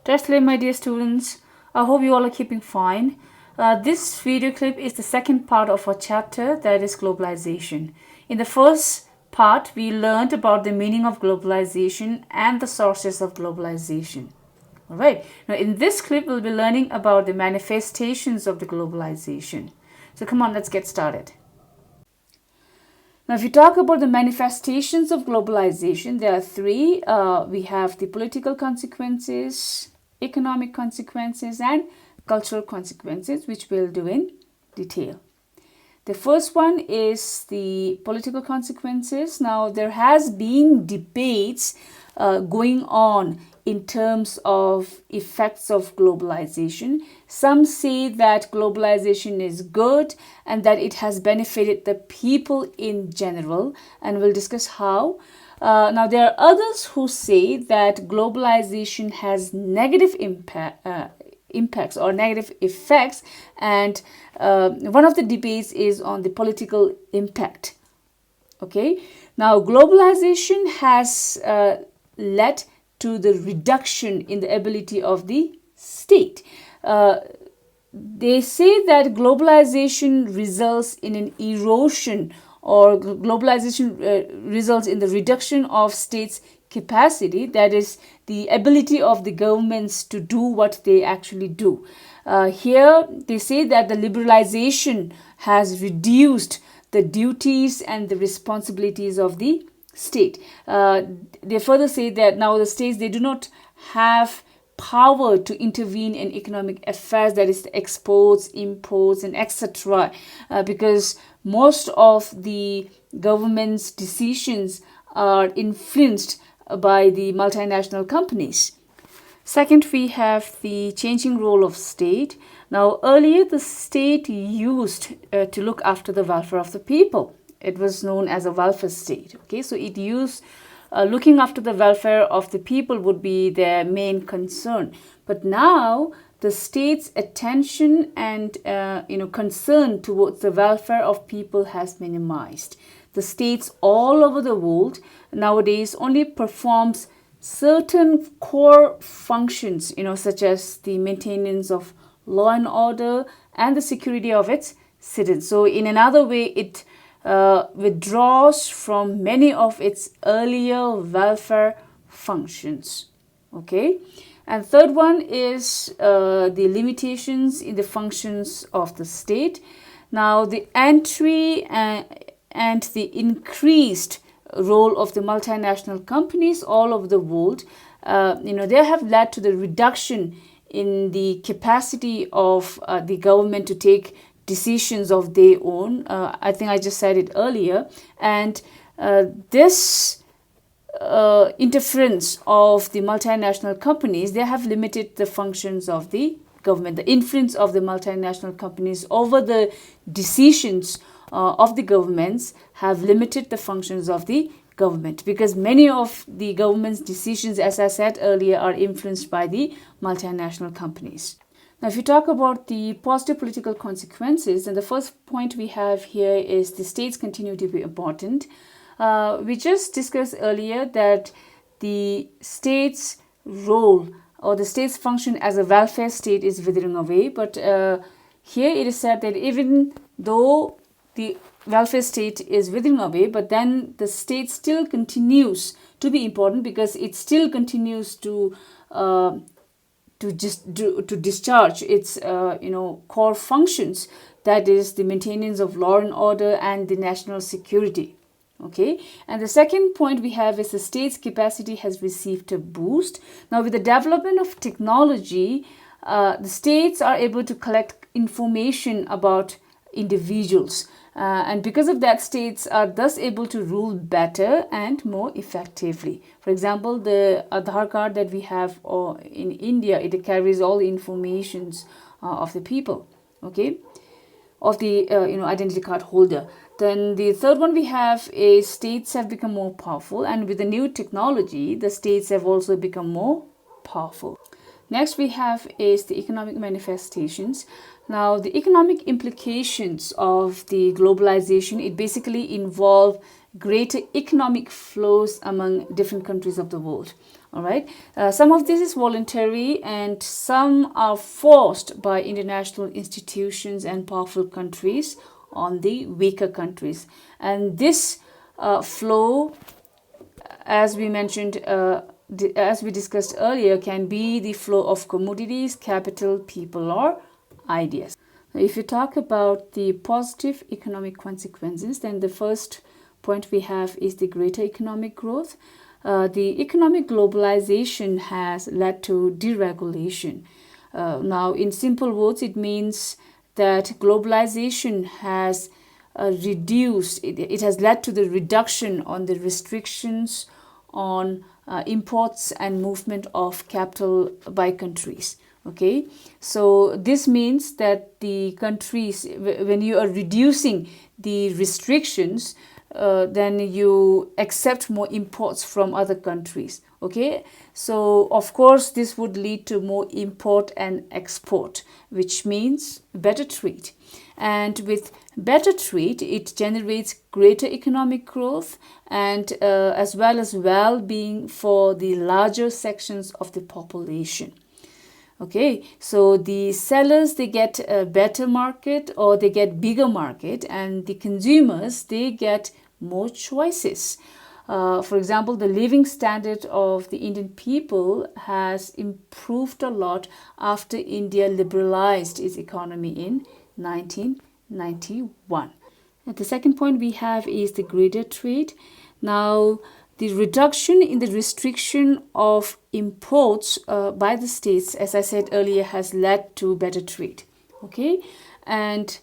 That's it, my dear students. I hope you all are keeping fine. This video clip is the second part of our chapter, that is globalization. In the first part, we learned about the meaning of globalization and the sources of globalization. Alright, now in this clip, we'll be learning about the manifestations of the globalization. So come on, let's get started. Now, if you talk about the manifestations of globalization, there are three. We have the political consequences, economic consequences, and cultural consequences, which we'll do in detail. The first one is the political consequences. Now, there has been debates going on in terms of effects of globalization. Some say that globalization is good and that it has benefited the people in general, and we'll discuss how. Now, there are others who say that globalization has negative impacts or negative effects, and one of the debates is on the political impact. Okay, now globalization has led to the reduction in the ability of the state. They say that globalization results in an erosion, or globalization results in the reduction of states' capacity, that is, the ability of the governments to do what they actually do. Here, they say that the liberalization has reduced the duties and the responsibilities of the state. They further say that now the states, they do not have power to intervene in economic affairs, that is exports, imports, and etc., because most of the government's decisions are influenced by the multinational companies. Second, we have the changing role of state. Now, earlier the state used to look after the welfare of the people. It was known as a welfare state. Okay, so it used looking after the welfare of the people would be their main concern. But now the state's attention and concern towards the welfare of people has minimized. The states all over the world nowadays only performs certain core functions, such as the maintenance of law and order and the security of its citizens. So in another way, it withdraws from many of its earlier welfare functions. Okay, and third one is the limitations in the functions of the state. Now, the entry and the increased role of the multinational companies all over the world, they have led to the reduction in the capacity of the government to take decisions of their own. I think I just said it earlier. And this interference of the multinational companies, they have limited the functions of the government. The influence of the multinational companies over the decisions of the governments have limited the functions of the government, because many of the government's decisions, as I said earlier, are influenced by the multinational companies. Now, if you talk about the positive political consequences, then the first point we have here is the states continue to be important. We just discussed earlier that the state's role or the state's function as a welfare state is withering away. But here it is said that even though the welfare state is withering away, but then the state still continues to be important, because it still continues to discharge its core functions, that is the maintenance of law and order and the national security. Okay, and the second point we have is the state's capacity has received a boost. Now, with the development of technology, the states are able to collect information about individuals, and because of that, states are thus able to rule better and more effectively. For example, the Aadhaar card that we have in India, it carries all the informations of the people, okay, of the identity card holder. Then the third one we have is states have become more powerful, and with the new technology, the states have also become more powerful. Next we have is the economic manifestations. Now the economic implications of the globalization, it basically involve greater economic flows among different countries of the world. All right. Some of this is voluntary and some are forced by international institutions and powerful countries on the weaker countries. And this flow, as we mentioned, as we discussed earlier, can be the flow of commodities, capital, people, or ideas. If you talk about the positive economic consequences, then the first point we have is the greater economic growth. The economic globalization has led to deregulation. Now, in simple words, it means that globalization has reduced, it has led to the reduction on the restrictions on imports and movement of capital by countries. Okay, so this means that the countries, when you are reducing the restrictions, then you accept more imports from other countries. Okay, so of course this would lead to more import and export, which means better trade. And with better trade, it generates greater economic growth and as well as well-being for the larger sections of the population. Okay, so the sellers, they get a better market or they get bigger market, and the consumers, they get more choices. For example, the living standard of the Indian people has improved a lot after India liberalized its economy in 1991. And the second point we have is the greater trade. Now, the reduction in the restriction of imports by the states, as I said earlier, has led to better trade. Okay, and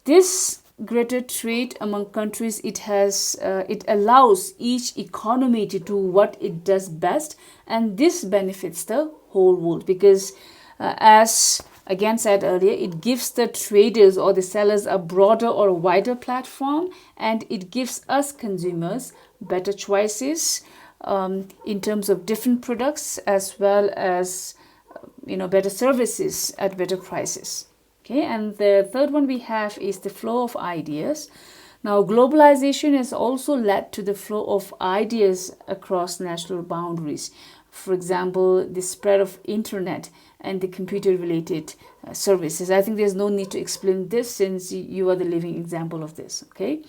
this greater trade among countries, it allows each economy to do what it does best, and this benefits the whole world because as again said earlier, it gives the traders or the sellers a broader or wider platform, and it gives us consumers better choices in terms of different products as well as better services at better prices. Okay, and the third one we have is the flow of ideas. Now, globalization has also led to the flow of ideas across national boundaries. For example, the spread of internet and the computer-related services. I think there's no need to explain this since you are the living example of this. Okay.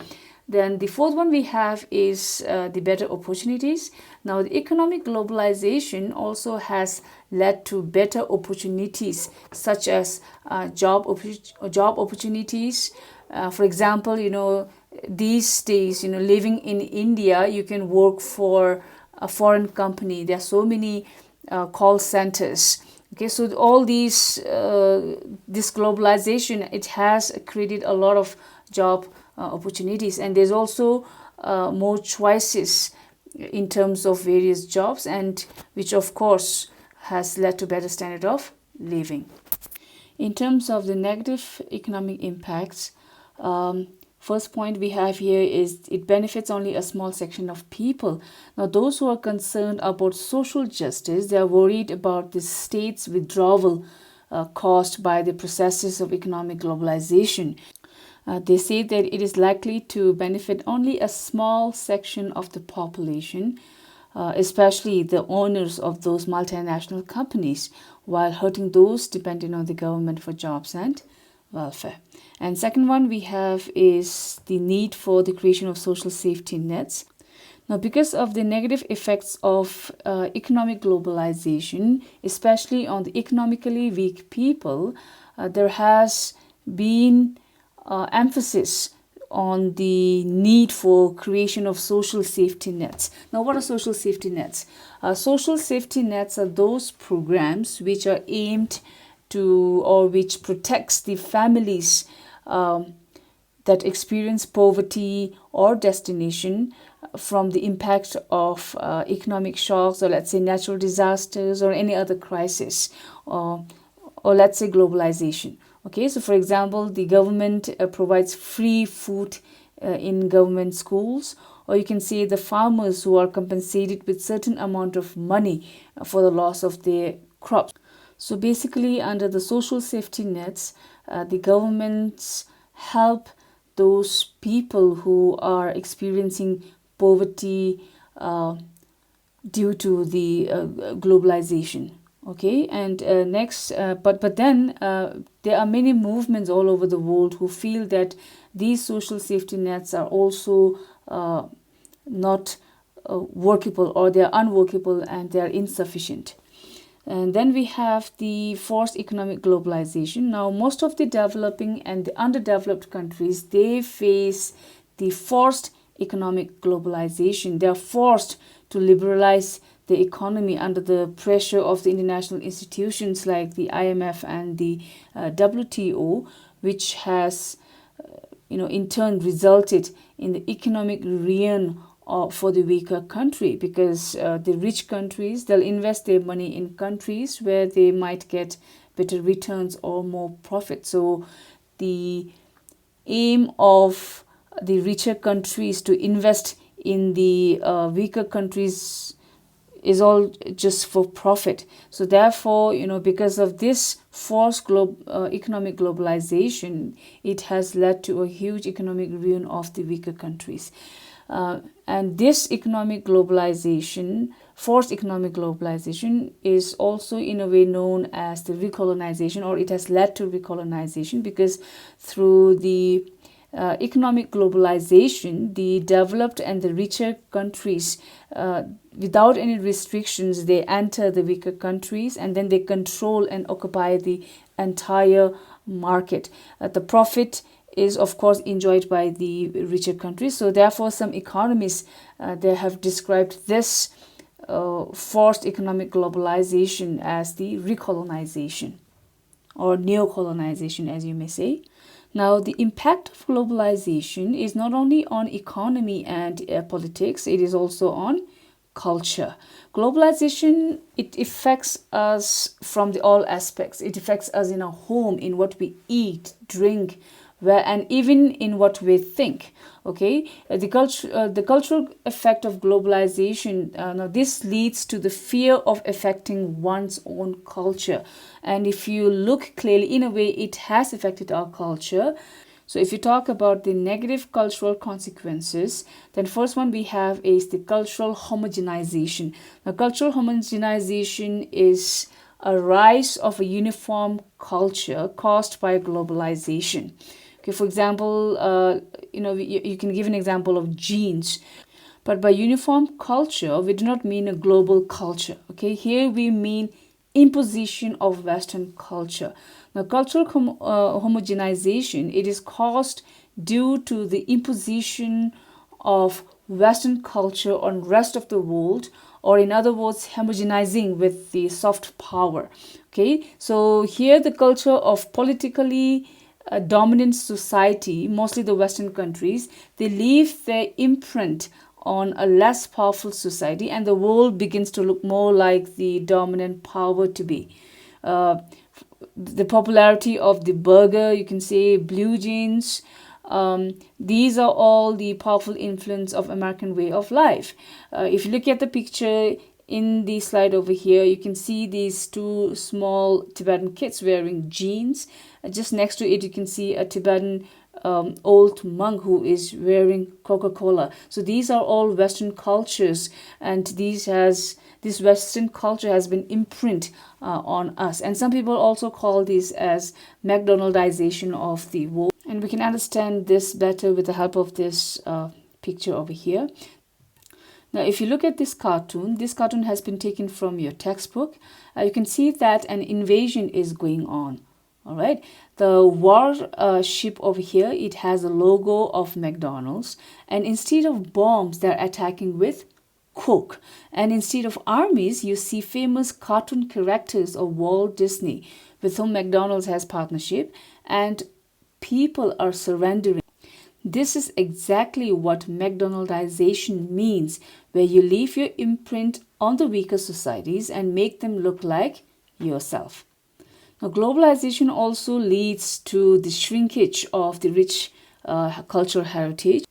Then the fourth one we have is the better opportunities. Now, the economic globalization also has led to better opportunities such as job opportunities. For example, these days, living in India, you can work for a foreign company. There are so many call centers. Okay, so all these, this globalization, it has created a lot of job opportunities, and there's also more choices in terms of various jobs, and which of course has led to better standard of living. In terms of the negative economic impacts, first point we have here is it benefits only a small section of people. Now, those who are concerned about social justice, they are worried about the state's withdrawal caused by the processes of economic globalization. They say that it is likely to benefit only a small section of the population, especially the owners of those multinational companies, while hurting those dependent on the government for jobs and welfare. And second one we have is the need for the creation of social safety nets. Now, because of the negative effects of economic globalization, especially on the economically weak people, there has been emphasis on the need for creation of social safety nets. Now, what are social safety nets? Social safety nets are those programs which are aimed to or which protects the families that experience poverty or destination from the impact of economic shocks, or let's say natural disasters or any other crisis, or let's say globalization. Okay, so for example, the government provides free food in government schools, or you can say the farmers who are compensated with certain amount of money for the loss of their crops. So basically, under the social safety nets, the governments help those people who are experiencing poverty due to the globalization. Okay, and next, but then there are many movements all over the world who feel that these social safety nets are also not workable, or they are unworkable and they are insufficient. And then we have the forced economic globalization. Now, most of the developing and the underdeveloped countries, they face the forced economic globalization. They are forced to liberalize the economy under the pressure of the international institutions like the IMF and the WTO, which has, in turn resulted in the economic ruin for the weaker country, because the rich countries, they'll invest their money in countries where they might get better returns or more profit. So the aim of the richer countries to invest in the weaker countries is all just for profit. So therefore, because of this forced economic globalization, it has led to a huge economic ruin of the weaker countries. And this forced economic globalization, is also in a way known as the recolonization, or it has led to recolonization, because through the economic globalization, the developed and the richer countries, without any restrictions, they enter the weaker countries, and then they control and occupy the entire market. The profit is of course enjoyed by the richer countries. So therefore, some economists, they have described this forced economic globalization as the recolonization, or neocolonization, as you may say. Now, the impact of globalization is not only on economy and politics, it is also on culture. Globalization, it affects us from all aspects. It affects us in our home, in what we eat, drink, and even in what we think. Okay, the cultural effect of globalization, now this leads to the fear of affecting one's own culture. And if you look clearly, in a way, it has affected our culture. So if you talk about the negative cultural consequences, then first one we have is the cultural homogenization. Now, cultural homogenization is a rise of a uniform culture caused by globalization. Okay, for example, you can give an example of jeans. But by uniform culture, we do not mean a global culture. Okay, here we mean imposition of Western culture. Now, cultural homogenization, it is caused due to the imposition of Western culture on rest of the world, or in other words, homogenizing with the soft power. Okay, so here the culture of politically dominant society, mostly the Western countries, they leave their imprint on a less powerful society, and the world begins to look more like the dominant power to be. The popularity of the burger, you can say blue jeans, these are all the powerful influence of American way of life. If you look at the picture in the slide over here, you can see these two small Tibetan kids wearing jeans. Just next to it, you can see a Tibetan old monk who is wearing Coca-Cola. So these are all Western cultures, and this Western culture has been imprint on us. And some people also call this as McDonaldization of the world. And we can understand this better with the help of this picture over here. Now, if you look at this cartoon has been taken from your textbook. You can see that an invasion is going on. All right, the war ship over here, it has a logo of McDonald's, and instead of bombs, they're attacking with Coke. And instead of armies, you see famous cartoon characters of Walt Disney, with whom McDonald's has partnership, and people are surrendering. This is exactly what McDonaldization means, where you leave your imprint on the weaker societies and make them look like yourself. Now, globalization also leads to the shrinkage of the rich cultural heritage.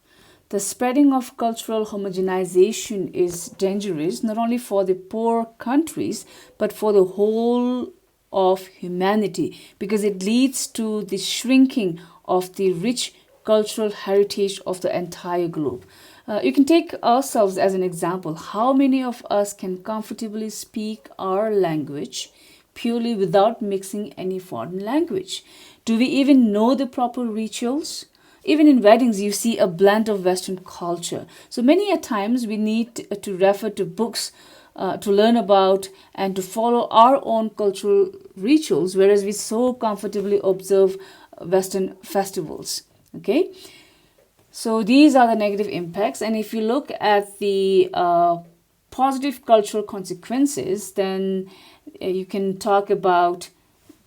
the spreading of cultural homogenization is dangerous not only for the poor countries but for the whole of humanity, because it leads to the shrinking of the rich cultural heritage of the entire globe. You can take ourselves as an example. How many of us can comfortably speak our language purely without mixing any foreign language? Do we even know the proper rituals? Even in weddings, you see a blend of Western culture. So many a times we need to refer to books to learn about and to follow our own cultural rituals, whereas we so comfortably observe Western festivals. Okay, so these are the negative impacts, and if you look at the positive cultural consequences, then you can talk about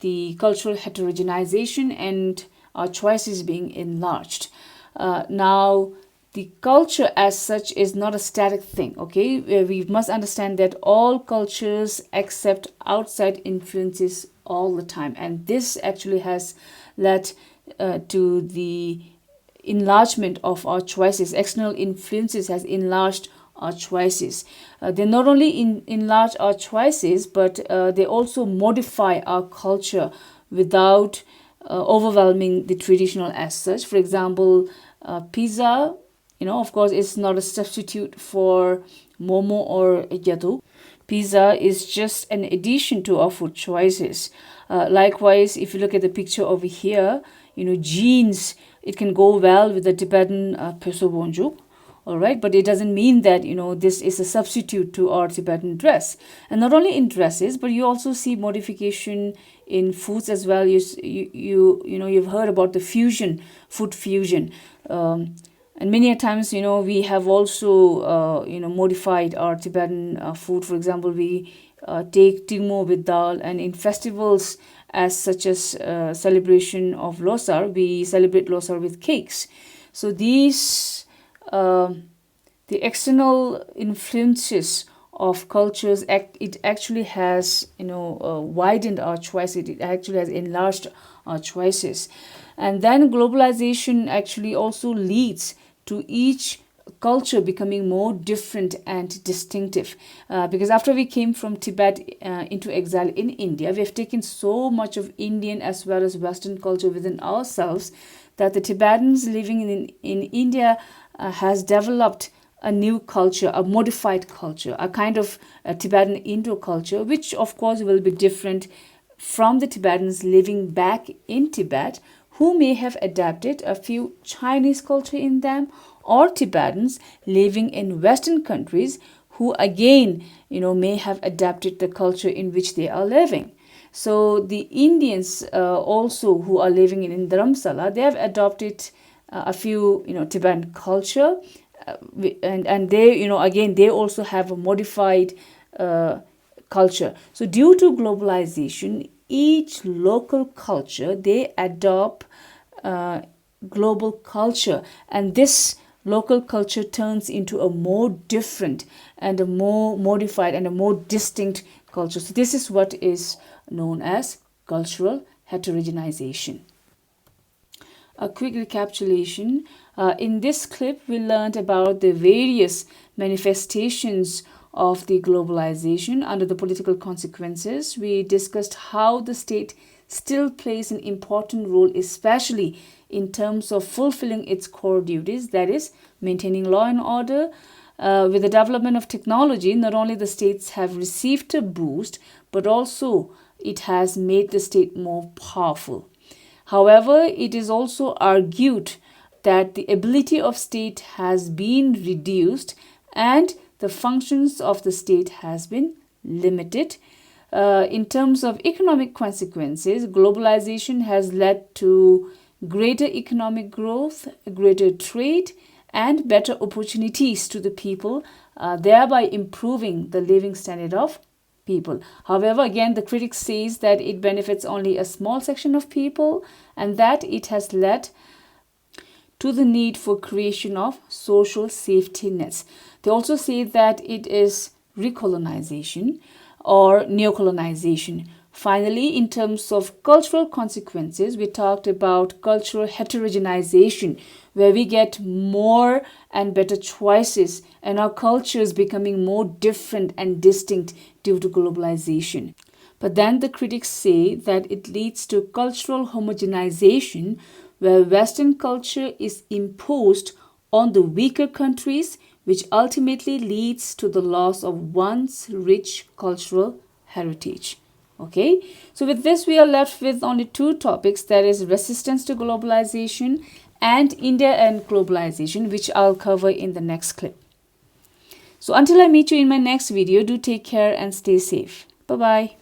the cultural heterogenization and our choices being enlarged. Now, the culture as such is not a static thing, okay? We must understand that all cultures accept outside influences all the time, and this actually has led to the enlargement of our choices. External influences has enlarged our choices. They not only enlarge our choices, but they also modify our culture without overwhelming the traditional as such. For example, pizza, of course, it's not a substitute for momo or yadu. Pizza is just an addition to our food choices. Likewise, if you look at the picture over here, jeans, it can go well with the Tibetan peso bonjuk. All right, but it doesn't mean that this is a substitute to our Tibetan dress. And not only in dresses, but you also see modification in foods as well. You've heard about the food fusion, and many a times we have also modified our Tibetan food. For example, we take tigmo with dal, and in festivals as such as celebration of Losar, we celebrate Losar with cakes. So these the external influences of cultures, it actually has widened our choices. It actually has enlarged our choices. And then globalization actually also leads to each culture becoming more different and distinctive, because after we came from Tibet into exile in India, we have taken so much of Indian as well as Western culture within ourselves that the Tibetans living in India has developed a new culture, a modified culture, a kind of Tibetan Indo culture, which of course will be different from the Tibetans living back in Tibet, who may have adapted a few Chinese culture in them, or Tibetans living in Western countries who again, may have adapted the culture in which they are living. So the Indians also who are living in Dharamsala, they have adopted a few, Tibetan culture, and they, again, they also have a modified culture. So due to globalization, each local culture, they adopt global culture, and this local culture turns into a more different and a more modified and a more distinct culture. So this is what is known as cultural heterogenization. A quick recapitulation. In this clip, we learned about the various manifestations of the globalization under the political consequences. We discussed how the state still plays an important role, especially in terms of fulfilling its core duties, that is, maintaining law and order. With the development of technology, not only the states have received a boost, but also it has made the state more powerful. However, it is also argued that the ability of state has been reduced and the functions of the state has been limited. In terms of economic consequences, globalization has led to greater economic growth, greater trade, and better opportunities to the people, thereby improving the living standard of people. However, again, the critic says that it benefits only a small section of people and that it has led to the need for creation of social safety nets. They also say that it is recolonization or neocolonization, Finally, in terms of cultural consequences, we talked about cultural heterogenization, where we get more and better choices and our cultures becoming more different and distinct due to globalization. But then the critics say that it leads to cultural homogenization, where Western culture is imposed on the weaker countries, which ultimately leads to the loss of one's rich cultural heritage. Okay, so with this, we are left with only two topics, that is resistance to globalization and India and globalization, which I'll cover in the next clip. So until I meet you in my next video, do take care and stay safe. Bye bye.